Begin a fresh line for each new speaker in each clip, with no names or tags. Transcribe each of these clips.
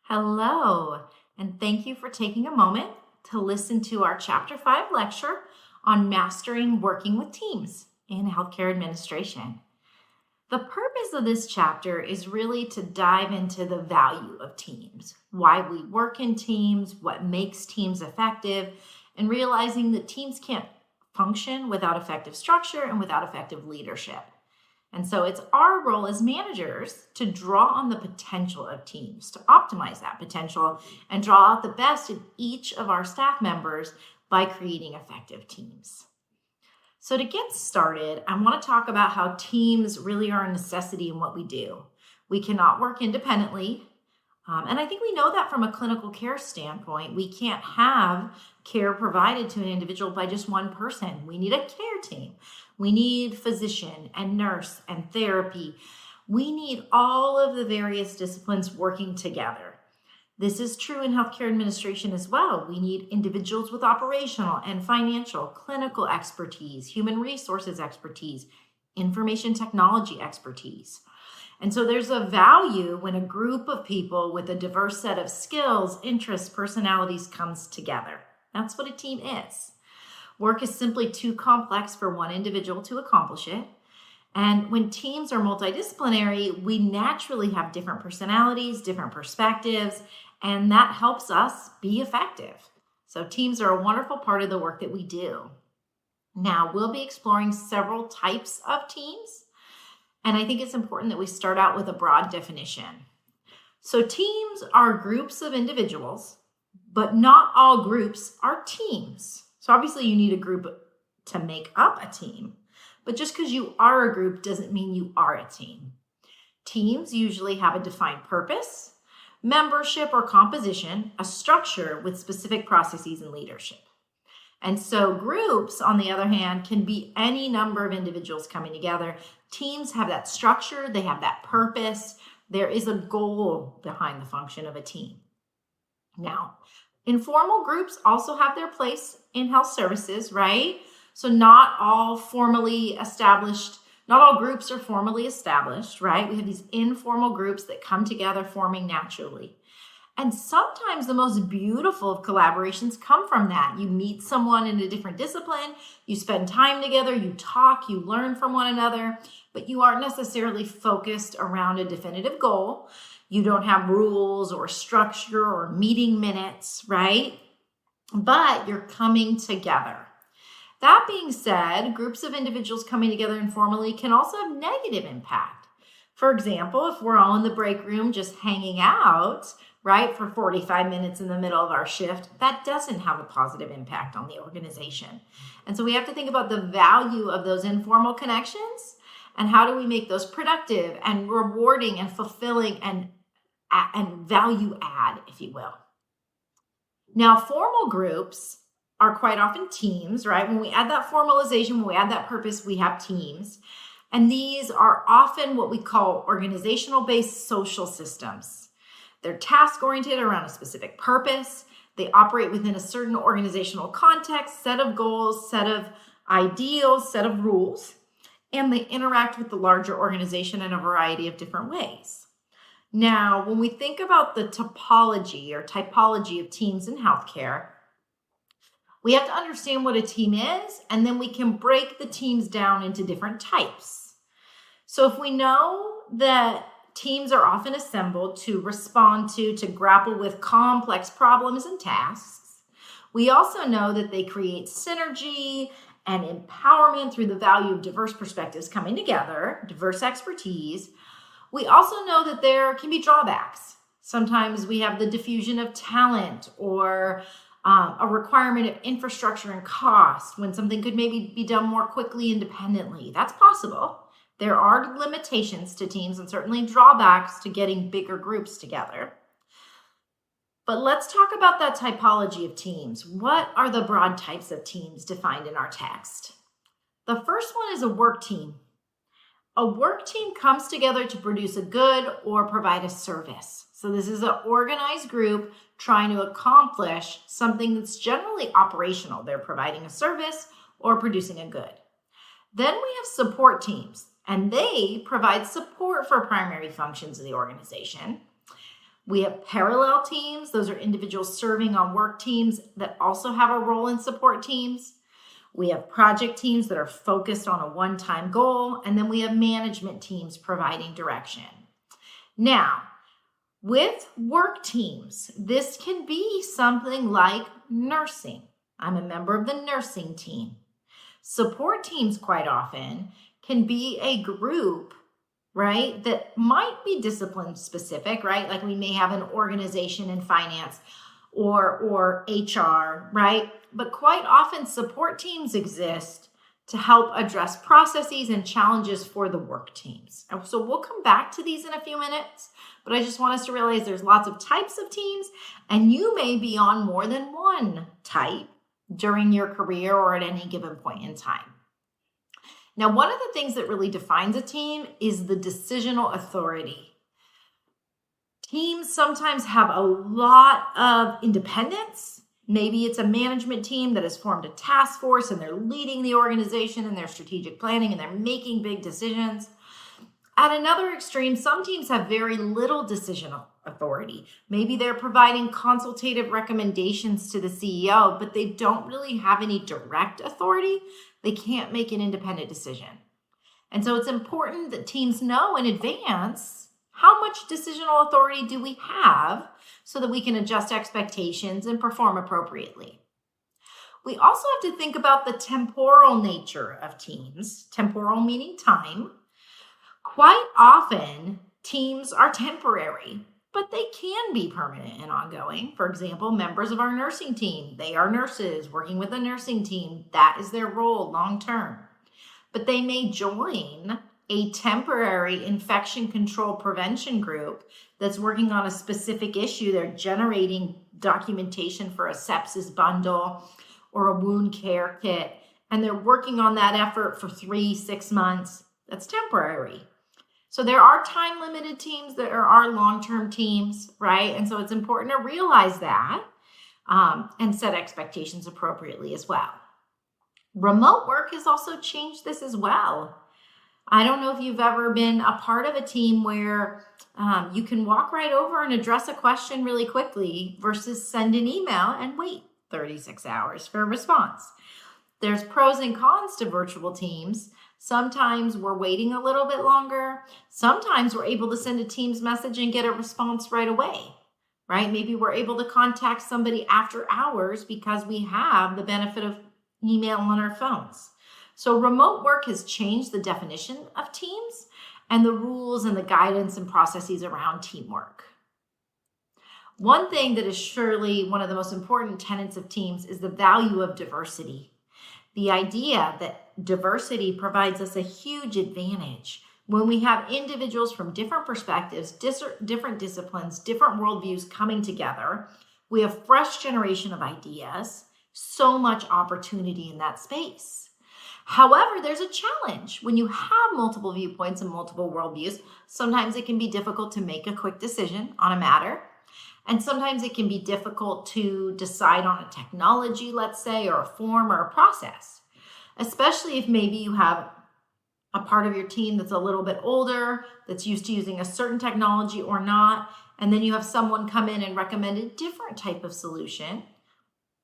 Hello, and thank you for taking a moment to listen to our Chapter 5 lecture on mastering working with teams in healthcare administration. The purpose of this chapter is really to dive into the value of teams, why we work in teams, what makes teams effective, and realizing that teams can't function without effective structure and without effective leadership. And so it's our role as managers to draw on the potential of teams, to optimize that potential and draw out the best in each of our staff members by creating effective teams. So to get started, I want to talk about how teams really are a necessity in what we do. We cannot work independently. And I think we know that from a clinical care standpoint. We can't have care provided to an individual by just one person. We need a care team. We need physician and nurse and therapy. We need all of the various disciplines working together. This is true in healthcare administration as well. We need individuals with operational and financial, clinical expertise, human resources expertise, information technology expertise. And so there's a value when a group of people with a diverse set of skills, interests, personalities comes together. That's what a team is. Work is simply too complex for one individual to accomplish it. And when teams are multidisciplinary, we naturally have different personalities, different perspectives, and that helps us be effective. So teams are a wonderful part of the work that we do. Now, we'll be exploring several types of teams, and I think it's important that we start out with a broad definition. So teams are groups of individuals, but not all groups are teams. So obviously you need a group to make up a team, but just because you are a group doesn't mean you are a team. Teams usually have a defined purpose, membership or composition, a structure with specific processes and leadership. And so groups, on the other hand, can be any number of individuals coming together. Teams have that structure, they have that purpose. There is a goal behind the function of a team. Now, informal groups also have their place in health services, right? So not all groups are formally established, right? We have these informal groups that come together forming naturally. And sometimes the most beautiful of collaborations come from that. You meet someone in a different discipline, you spend time together, you talk, you learn from one another, but you aren't necessarily focused around a definitive goal. You don't have rules or structure or meeting minutes, right? But you're coming together. That being said, groups of individuals coming together informally can also have negative impact. For example, if we're all in the break room just hanging out, right, for 45 minutes in the middle of our shift, that doesn't have a positive impact on the organization. And so we have to think about the value of those informal connections and how do we make those productive and rewarding and fulfilling and value add, if you will. Now, formal groups are quite often teams, right? When we add that formalization, when we add that purpose, we have teams. And these are often what we call organizational-based social systems. They're task-oriented around a specific purpose. They operate within a certain organizational context, set of goals, set of ideals, set of rules, and they interact with the larger organization in a variety of different ways. Now, when we think about the typology of teams in healthcare, we have to understand what a team is, and then we can break the teams down into different types. So if we know that teams are often assembled to respond to grapple with complex problems and tasks, we also know that they create synergy and empowerment through the value of diverse perspectives coming together, diverse expertise. We also know that there can be drawbacks. Sometimes we have the diffusion of talent or a requirement of infrastructure and cost when something could maybe be done more quickly independently. That's possible. There are limitations to teams and certainly drawbacks to getting bigger groups together. But let's talk about that typology of teams. What are the broad types of teams defined in our text? The first one is a work team. A work team comes together to produce a good or provide a service. So this is an organized group trying to accomplish something that's generally operational. They're providing a service or producing a good. Then we have support teams, and they provide support for primary functions of the organization. We have parallel teams. Those are individuals serving on work teams that also have a role in support teams. We have project teams that are focused on a one-time goal, and then we have management teams providing direction. Now, with work teams, this can be something like nursing. I'm a member of the nursing team. Support teams quite often can be a group, right, that might be discipline specific, right? Like we may have an organization in finance or HR, right? But quite often support teams exist to help address processes and challenges for the work teams. So we'll come back to these in a few minutes, but I just want us to realize there's lots of types of teams, and you may be on more than one type during your career or at any given point in time. Now, one of the things that really defines a team is the decisional authority. Teams sometimes have a lot of independence. Maybe it's a management team that has formed a task force and they're leading the organization in their strategic planning and they're making big decisions. At another extreme, some teams have very little decisional authority. Maybe they're providing consultative recommendations to the CEO, but they don't really have any direct authority. They can't make an independent decision. And so it's important that teams know in advance how much decisional authority do we have so that we can adjust expectations and perform appropriately. We also have to think about the temporal nature of teams, temporal meaning time. Quite often, teams are temporary, but they can be permanent and ongoing. For example, members of our nursing team, they are nurses working with a nursing team. That is their role long term. But they may join a temporary infection control prevention group that's working on a specific issue. They're generating documentation for a sepsis bundle or a wound care kit, and they're working on that effort for 3-6 months. That's temporary. So there are time-limited teams, there are long-term teams, right? And so it's important to realize that and set expectations appropriately as well. Remote work has also changed this as well. I don't know if you've ever been a part of a team where you can walk right over and address a question really quickly versus send an email and wait 36 hours for a response. There's pros and cons to virtual teams. Sometimes we're waiting a little bit longer. Sometimes we're able to send a Teams message and get a response right away, right? Maybe we're able to contact somebody after hours because we have the benefit of email on our phones. So remote work has changed the definition of teams and the rules and the guidance and processes around teamwork. One thing that is surely one of the most important tenets of teams is the value of diversity. The idea that diversity provides us a huge advantage when we have individuals from different perspectives, different disciplines, different worldviews coming together. We have fresh generation of ideas, so much opportunity in that space. However, there's a challenge. When you have multiple viewpoints and multiple worldviews, sometimes it can be difficult to make a quick decision on a matter. And sometimes it can be difficult to decide on a technology, let's say, or a form or a process, especially if maybe you have a part of your team that's a little bit older, that's used to using a certain technology or not, and then you have someone come in and recommend a different type of solution.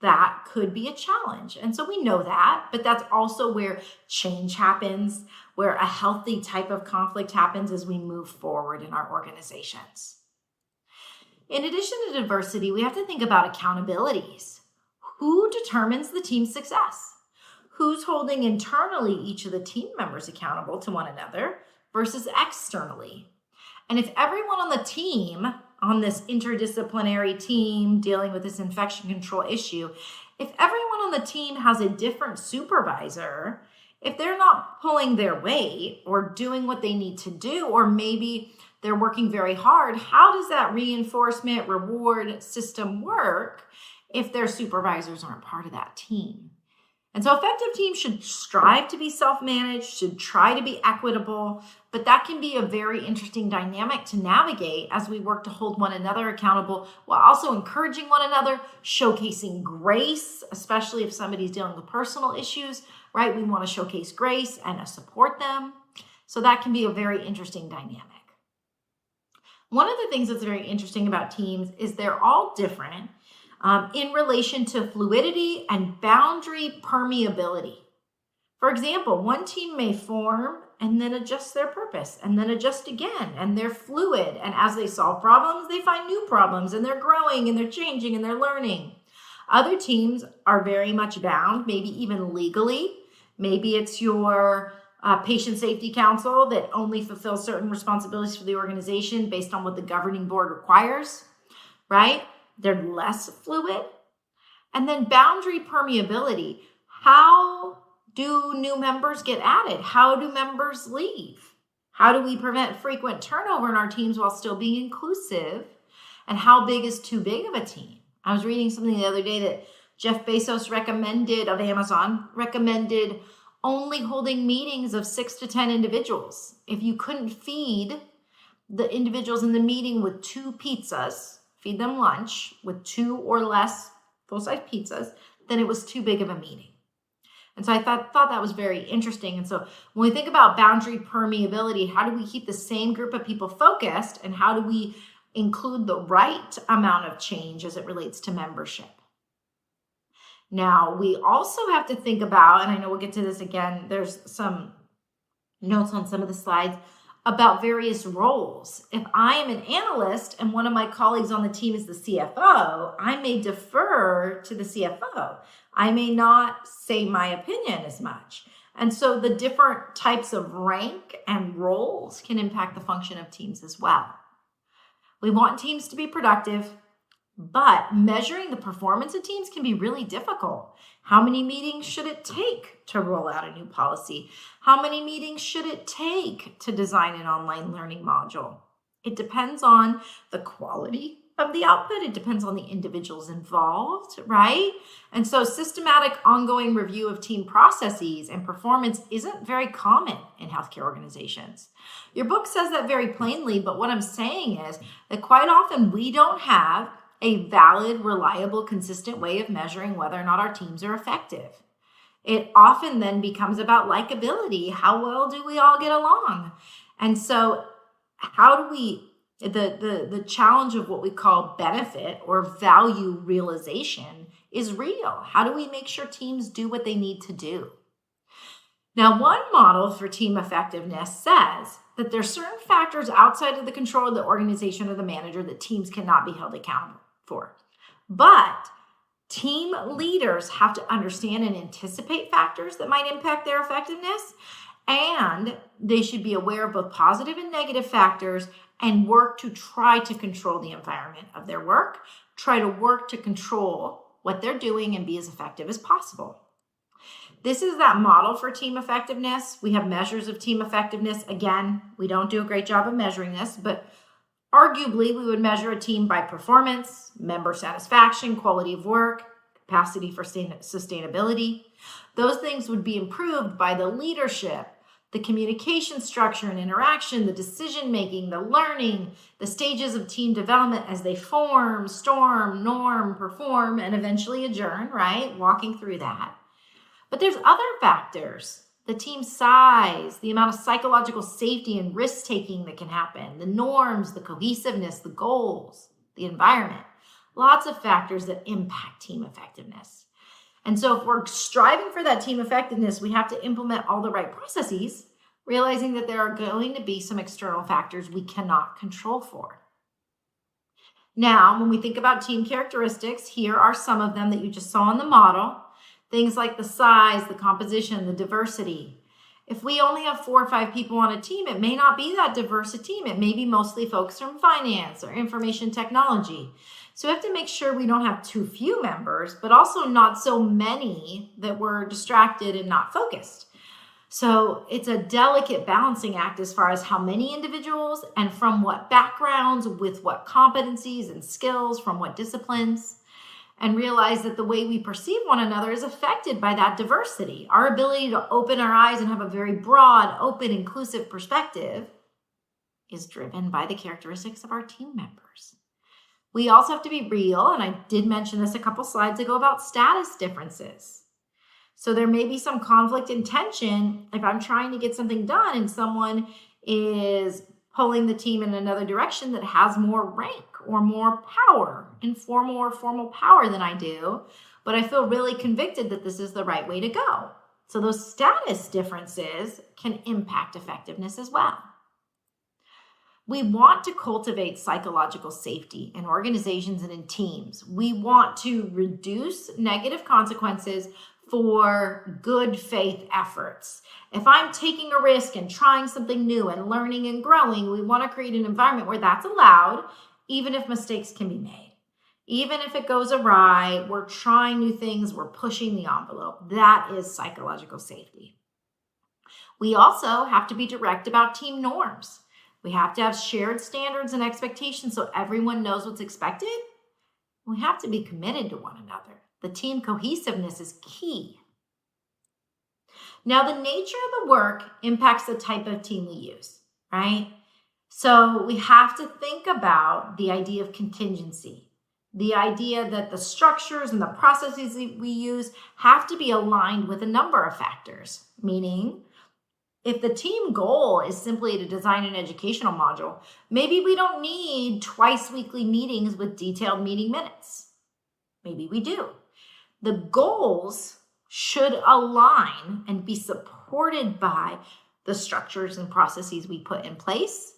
That could be a challenge. And so we know that, but that's also where change happens, where a healthy type of conflict happens as we move forward in our organizations. In addition to diversity, we have to think about accountabilities. Who determines the team's success? Who's holding internally each of the team members accountable to one another versus externally? And if everyone on the team, on this interdisciplinary team dealing with this infection control issue, if everyone on the team has a different supervisor, if they're not pulling their weight or doing what they need to do, or maybe they're working very hard, how does that reinforcement reward system work if their supervisors aren't part of that team? And so effective teams should strive to be self-managed, should try to be equitable, but that can be a very interesting dynamic to navigate as we work to hold one another accountable while also encouraging one another, showcasing grace, especially if somebody's dealing with personal issues, right? We want to showcase grace and support them. So that can be a very interesting dynamic. One of the things that's very interesting about teams is they're all different in relation to fluidity and boundary permeability. For example, one team may form and then adjust their purpose and then adjust again, and they're fluid. And as they solve problems, they find new problems, and they're growing and they're changing and they're learning. Other teams are very much bound, maybe even legally. Maybe it's your patient safety council that only fulfills certain responsibilities for the organization based on what the governing board requires, right? They're less fluid. And then boundary permeability. How do new members get added? How do members leave? How do we prevent frequent turnover in our teams while still being inclusive? And how big is too big of a team? I was reading something the other day that Jeff Bezos of Amazon recommended only holding meetings of 6 to 10 individuals. If you couldn't feed the individuals in the meeting with 2 pizzas, feed them lunch with 2 or less full-size pizzas, then it was too big of a meeting. And so I thought that was very interesting. And so when we think about boundary permeability, how do we keep the same group of people focused, and how do we include the right amount of change as it relates to membership? Now, we also have to think about, and I know we'll get to this again, there's some notes on some of the slides about various roles. If I am an analyst and one of my colleagues on the team is the CFO, I may defer to the CFO. I may not say my opinion as much. And so the different types of rank and roles can impact the function of teams as well. We want teams to be productive, but measuring the performance of teams can be really difficult. How many meetings should it take to roll out a new policy? How many meetings should it take to design an online learning module? It depends on the quality of the output. It depends on the individuals involved, right? And so systematic ongoing review of team processes and performance isn't very common in healthcare organizations. Your book says that very plainly, but what I'm saying is that quite often we don't have a valid, reliable, consistent way of measuring whether or not our teams are effective. It often then becomes about likability. How well do we all get along? And so how do we, the challenge of what we call benefit or value realization is real. How do we make sure teams do what they need to do? Now, one model for team effectiveness says that there are certain factors outside of the control of the organization or the manager that teams cannot be held accountable for. But team leaders have to understand and anticipate factors that might impact their effectiveness, and they should be aware of both positive and negative factors and work to try to control the environment of their work, try to work to control what they're doing and be as effective as possible. This is that model for team effectiveness. We have measures of team effectiveness. Again, we don't do a great job of measuring this, but arguably we would measure a team by performance, member satisfaction, quality of work, capacity for sustainability. Those things would be improved by the leadership, the communication structure and interaction, the decision-making, the learning, the stages of team development as they form, storm, norm, perform, and eventually adjourn, right? Walking through that. But there's other factors, the team size, the amount of psychological safety and risk-taking that can happen, the norms, the cohesiveness, the goals, the environment. Lots of factors that impact team effectiveness. And so if we're striving for that team effectiveness, we have to implement all the right processes, realizing that there are going to be some external factors we cannot control for. Now, when we think about team characteristics, here are some of them that you just saw in the model. Things like the size, the composition, the diversity. If we only have 4 or 5 people on a team, it may not be that diverse a team. It may be mostly folks from finance or information technology. So we have to make sure we don't have too few members, but also not so many that we're distracted and not focused. So it's a delicate balancing act as far as how many individuals and from what backgrounds, with what competencies and skills, from what disciplines, and realize that the way we perceive one another is affected by that diversity. Our ability to open our eyes and have a very broad, open, inclusive perspective is driven by the characteristics of our team members. We also have to be real, and I did mention this a couple slides ago about status differences. So there may be some conflict and tension if I'm trying to get something done and someone is pulling the team in another direction that has more rank or more power, informal or formal power than I do, but I feel really convicted that this is the right way to go. So those status differences can impact effectiveness as well. We want to cultivate psychological safety in organizations and in teams. We want to reduce negative consequences for good faith efforts. If I'm taking a risk and trying something new and learning and growing, we want to create an environment where that's allowed, even if mistakes can be made. Even if it goes awry, we're trying new things, we're pushing the envelope. That is psychological safety. We also have to be direct about team norms. We have to have shared standards and expectations so everyone knows what's expected. We have to be committed to one another. The team cohesiveness is key. Now, the nature of the work impacts the type of team we use, right? So we have to think about the idea of contingency, the idea that the structures and the processes we use have to be aligned with a number of factors, meaning if the team goal is simply to design an educational module, maybe we don't need twice weekly meetings with detailed meeting minutes. Maybe we do. The goals should align and be supported by the structures and processes we put in place.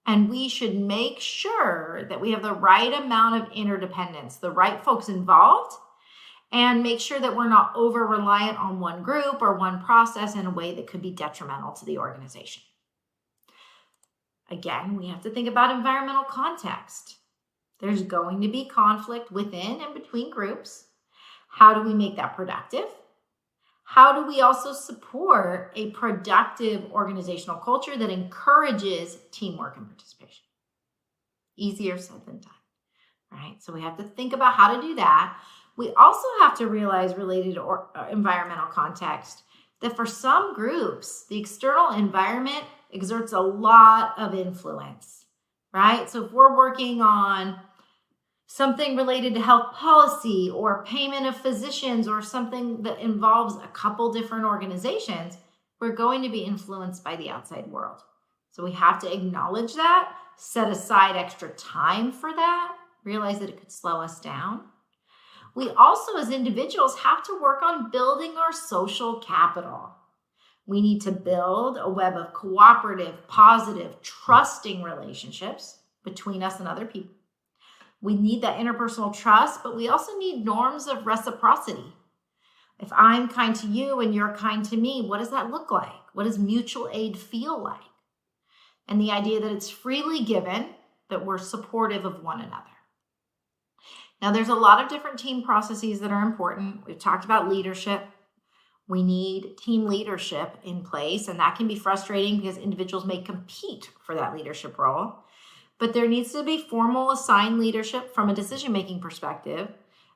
And we should make sure that we have the right amount of interdependence, the right folks involved, and make sure that we're not over-reliant on one group or one process in a way that could be detrimental to the organization. Again, we have to think about environmental context. There's going to be conflict within and between groups. How do we make that productive? How do we also support a productive organizational culture that encourages teamwork and participation? Easier said than done, right? So we have to think about how to do that. We also have to realize, related to environmental context, that for some groups, the external environment exerts a lot of influence, right? So if we're working on something related to health policy or payment of physicians or something that involves a couple different organizations, we're going to be influenced by the outside world. So we have to acknowledge that, set aside extra time for that, realize that it could slow us down. We also, as individuals, have to work on building our social capital. We need to build a web of cooperative, positive, trusting relationships between us and other people. We need that interpersonal trust, but we also need norms of reciprocity. If I'm kind to you and you're kind to me, what does that look like? What does mutual aid feel like? And the idea that it's freely given, that we're supportive of one another. Now, there's a lot of different team processes that are important. We've talked about leadership. We need team leadership in place, and that can be frustrating because individuals may compete for that leadership role. But there needs to be formal assigned leadership from a decision-making perspective,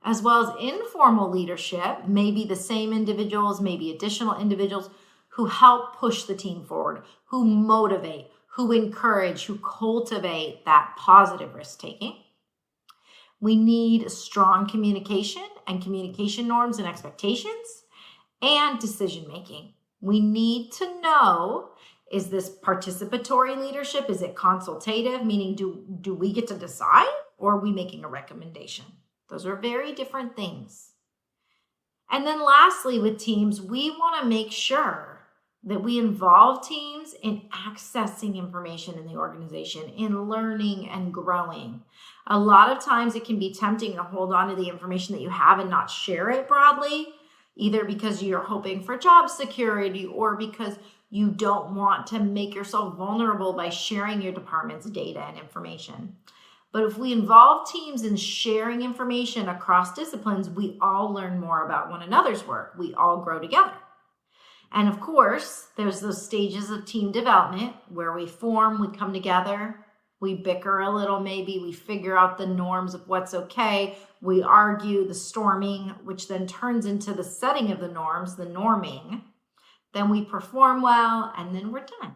as well as informal leadership, maybe the same individuals, maybe additional individuals who help push the team forward, who motivate, who encourage, who cultivate that positive risk-taking. We need strong communication and communication norms and expectations and decision-making. We need to know, is this participatory leadership? Is it consultative? Meaning, do we get to decide or are we making a recommendation? Those are very different things. And then lastly, with teams, we want to make sure that we involve teams in accessing information in the organization, in learning and growing. A lot of times it can be tempting to hold on to the information that you have and not share it broadly, either because you're hoping for job security or because you don't want to make yourself vulnerable by sharing your department's data and information. But if we involve teams in sharing information across disciplines, we all learn more about one another's work. We all grow together. And of course, there's those stages of team development where we form, we come together, we bicker a little maybe, we figure out the norms of what's okay, we argue, the storming, which then turns into the setting of the norms, the norming. Then we perform well, and then we're done.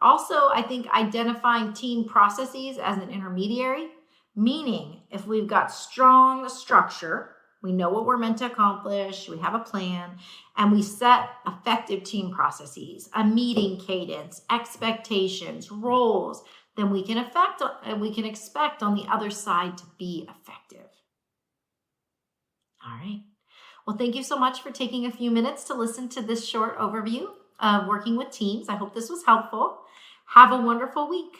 Also, I think identifying team processes as an intermediary, meaning if we've got strong structure, we know what we're meant to accomplish, we have a plan, and we set effective team processes, a meeting cadence, expectations, roles, then we can expect on the other side to be effective. All right. Well, thank you so much for taking a few minutes to listen to this short overview of working with teams. I hope this was helpful. Have a wonderful week.